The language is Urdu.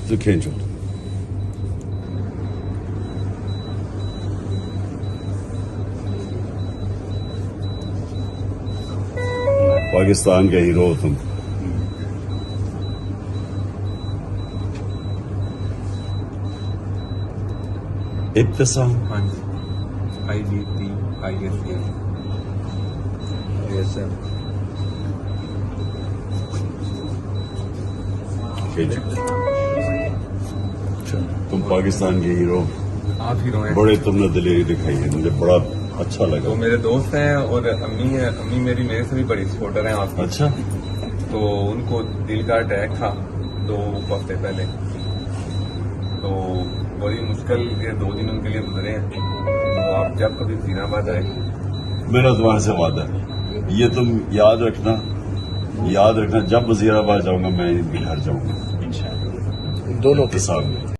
تو کھینچو. پاکستان کا ہیرو ہو تم. ابتسام. ہاں جی IGTISM. تم پاکستان کے ہیرو. آپ ہیرو ہیں. بڑے تم نے دلیری دکھائی ہے, مجھے بڑا اچھا لگا. تو میرے دوست ہیں اور امی ہیں. امی میری میرے سے بھی بڑی سپورٹر ہیں آپ کی. اچھا. تو ان کو دل کا اٹیک تھا 2 ہفتے پہلے, تو بڑی مشکل یہ 2 دن ان کے لیے گزرے ہیں. تو آپ جب کبھی وزیر آباد آئے, میرا تمہارے سے وعدہ ہے, یہ تم یاد رکھنا جب وزیر آباد جاؤں گا میں ان کے گھر جاؤں گا دونوں کے سامنے.